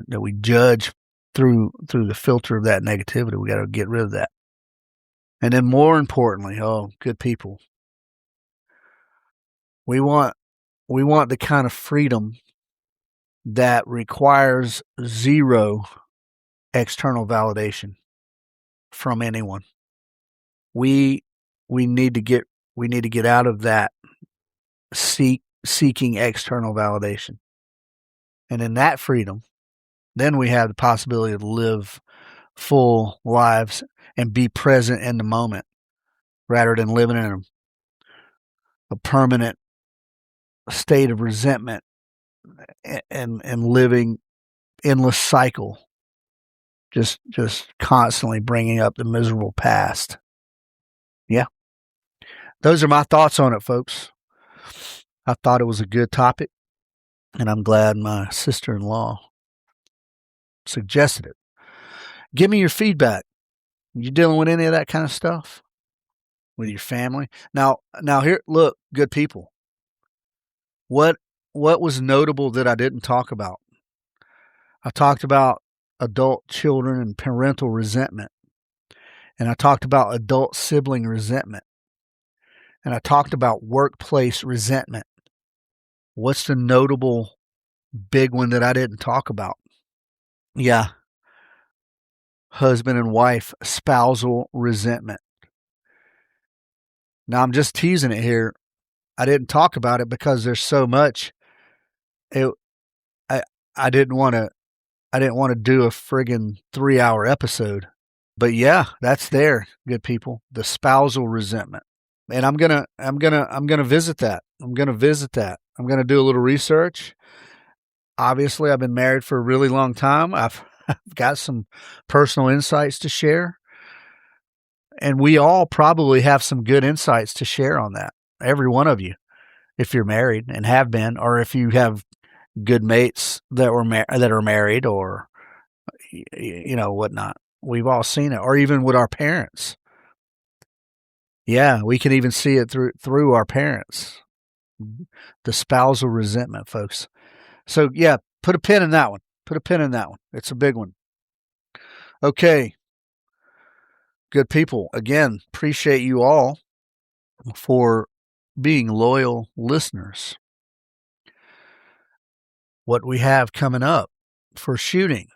we judge through the filter of that negativity. We got to get rid of that. And then more importantly, good people, we want the kind of freedom that requires zero external validation from anyone. We need to get out of that seeking external validation. And in that freedom, then we have the possibility to live full lives and be present in the moment rather than living in a permanent state of resentment and living endless cycle just constantly bringing up the miserable past. Yeah. Those are my thoughts on it, folks. I thought it was a good topic, and I'm glad my sister-in-law suggested it. Give me your feedback. You dealing with any of that kind of stuff with your family? Now here, look, good people. What was notable that I didn't talk about? I talked about adult children and parental resentment. And I talked about adult sibling resentment. And I talked about workplace resentment. What's the notable big one that I didn't talk about? Yeah. Husband and wife spousal resentment. Now I'm just teasing it here. I didn't talk about it because there's so much. I didn't want to do a friggin' 3-hour episode. But yeah, that's there, good people. The spousal resentment. And I'm gonna visit that. I'm gonna do a little research. Obviously, I've been married for a really long time. I've got some personal insights to share. And we all probably have some good insights to share on that. Every one of you, if you're married and have been, or if you have good mates that are married, or whatnot. We've all seen it, or even with our parents. Yeah, we can even see it through our parents. The spousal resentment, folks. So yeah, put a pin in that one. It's a big one. Okay. Good people. Again, appreciate you all for being loyal listeners. What we have coming up for shooting.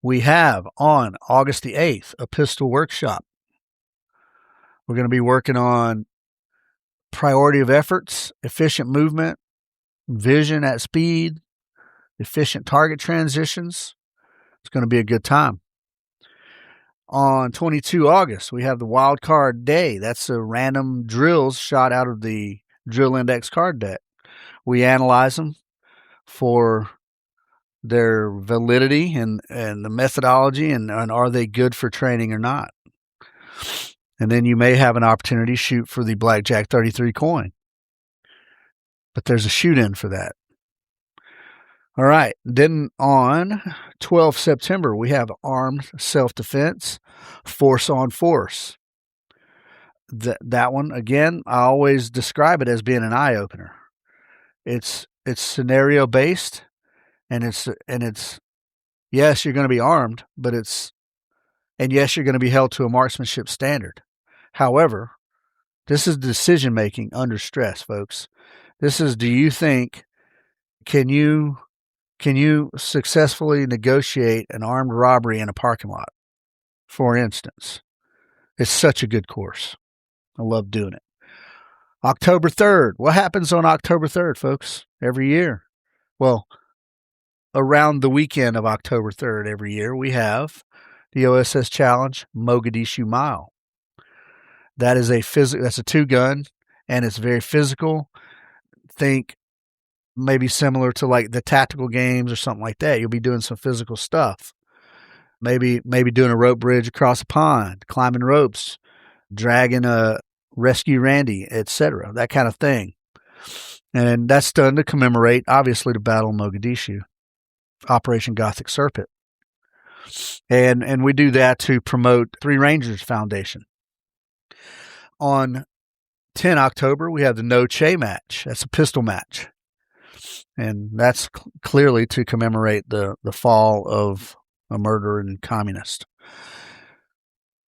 We have on August the 8th a pistol workshop. We're going to be working on priority of efforts, efficient movement, vision at speed, efficient target transitions. It's going to be a good time. On 22 August, we have the wild card day. That's a random drills shot out of the drill index card deck. We analyze them for their validity and the methodology, and are they good for training or not. And then you may have an opportunity to shoot for the Blackjack 33 coin. But there's a shoot-in for that. All right. Then on 12 September, we have armed self-defense, force on force. That one, again, I always describe it as being an eye-opener. It's scenario-based, and it's yes, you're going to be armed, and yes, you're going to be held to a marksmanship standard. However, this is decision-making under stress, folks. This is, do you think, can you successfully negotiate an armed robbery in a parking lot, for instance? It's such a good course. I love doing it. October 3rd. What happens on October 3rd, folks? Every year. Well, around the weekend of October 3rd every year, we have the OSS Challenge Mogadishu Mile. That's a 2-gun, and it's very physical. Think maybe similar to like the tactical games or something like that. You'll be doing some physical stuff. Maybe doing a rope bridge across a pond, climbing ropes, dragging a rescue Randy, etc. That kind of thing. And that's done to commemorate, obviously, the Battle of Mogadishu, Operation Gothic Serpent. And we do that to promote Three Rangers Foundation. On 10 October, we have the No Che match. That's a pistol match. And that's clearly to commemorate the fall of a murdering communist.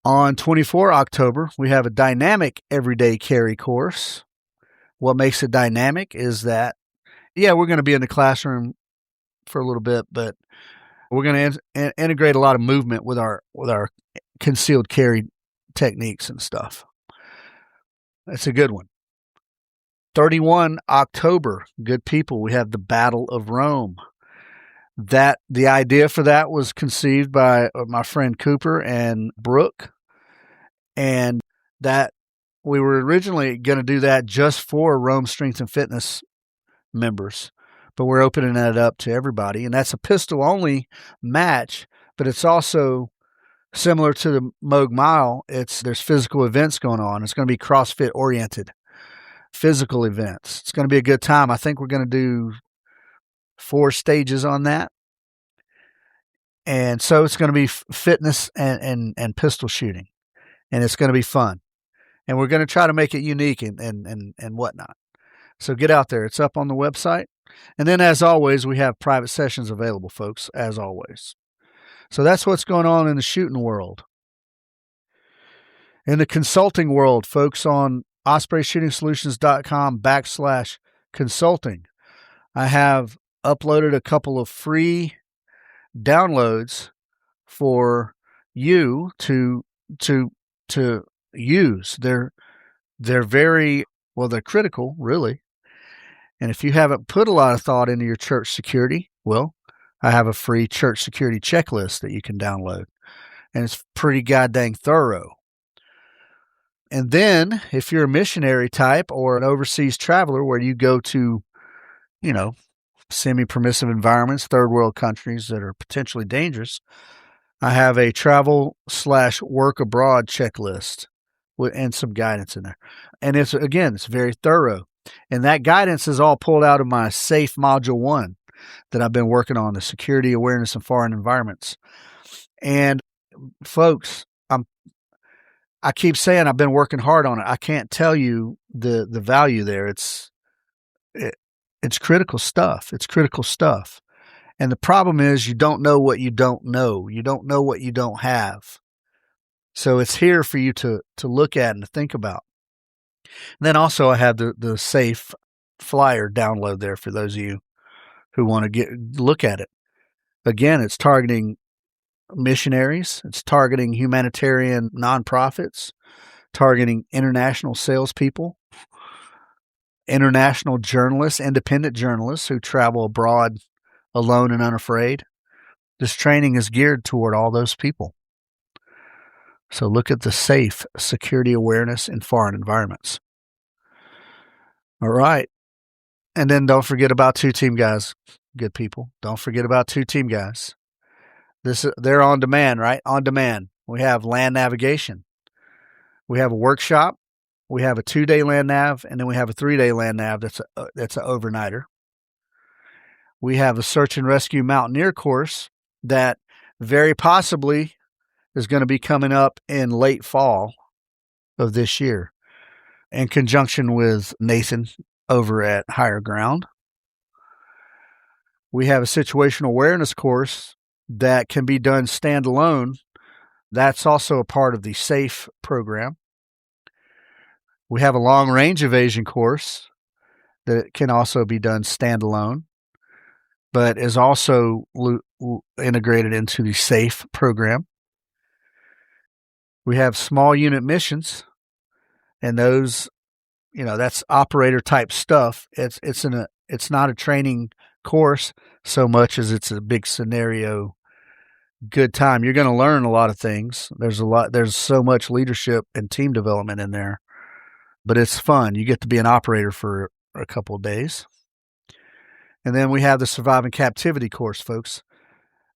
On 24 October, we have a dynamic everyday carry course. What makes it dynamic is that, we're going to be in the classroom for a little bit, but we're going to integrate a lot of movement with our concealed carry techniques and stuff. That's a good one. 31 October, good people, we have the Battle of Rome. The idea for that was conceived by my friend Cooper and Brooke, and that we were originally going to do that just for Rome Strength and Fitness members, but we're opening that up to everybody, and that's a pistol-only match, but it's also similar to the Moog Mile. There's physical events going on. It's going to be CrossFit oriented, physical events. It's going to be a good time. I think we're going to do 4 stages on that. And so it's going to be fitness and pistol shooting, and it's going to be fun. And we're going to try to make it unique and whatnot. So get out there. It's up on the website. And then, as always, we have private sessions available, folks, as always. So that's what's going on in the shooting world. In the consulting world, folks, on ospreyshootingsolutions.com/consulting, I have uploaded a couple of free downloads for you to use. They're very well, they're critical, really. And if you haven't put a lot of thought into your church security, well, I have a free church security checklist that you can download, and it's pretty goddamn thorough. And then if you're a missionary type or an overseas traveler where you go to, semi-permissive environments, third world countries that are potentially dangerous, I have a travel/work abroad checklist and some guidance in there. And it's very thorough. And that guidance is all pulled out of my SAFE Module 1 that I've been working on, the security awareness in foreign environments. And folks, I keep saying I've been working hard on it. I can't tell you the value there. It's critical stuff. It's critical stuff. And the problem is you don't know what you don't know. You don't know what you don't have. So it's here for you to look at and to think about. And then also I have the SAFE flyer download there for those of you who want to look at it. Again, it's targeting missionaries. It's targeting humanitarian nonprofits, targeting international salespeople, international journalists, independent journalists who travel abroad alone and unafraid. This training is geared toward all those people. So look at the SAFE, security awareness in foreign environments. All right. And then don't forget about 2 Team Guys, good people. Don't forget about 2 Team Guys. They're on demand, right? On demand. We have land navigation. We have a workshop. We have a 2-day land nav, and then we have a 3-day land nav that's an overnighter. We have a search and rescue mountaineer course that very possibly is going to be coming up in late fall of this year in conjunction with Nathan over at Higher Ground. We have a situational awareness course that can be done standalone. That's also a part of the SAFE program. We have a long range evasion course that can also be done standalone, but is also integrated into the SAFE program. We have small unit missions, and those, that's operator type stuff. It's not a training course so much as it's a big scenario, good time. You're going to learn a lot of things. There's so much leadership and team development in there, but it's fun. You get to be an operator for a couple of days. And then we have the Surviving Captivity course, folks.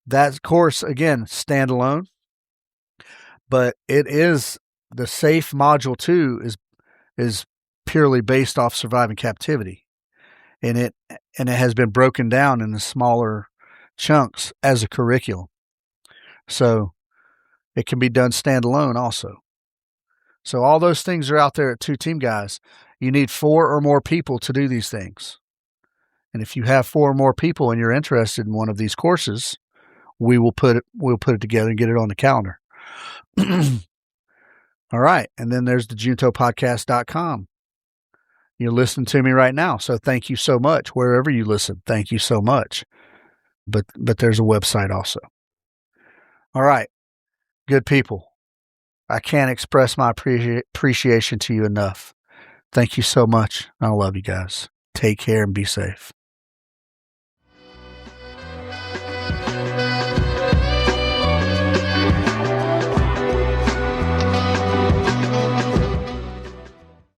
That course, again, standalone, but it is the SAFE Module 2 is purely based off surviving captivity. And it has been broken down into smaller chunks as a curriculum. So it can be done standalone also. So all those things are out there at 2 Team Guys. You need 4 or more people to do these things. And if you have 4 or more people and you're interested in one of these courses, we'll put it together and get it on the calendar. All right. And then there's the juntopodcast.com. You're listening to me right now. So thank you so much. Wherever you listen, thank you so much. But there's a website also. All right. Good people. I can't express my appreciation to you enough. Thank you so much. I love you guys. Take care and be safe.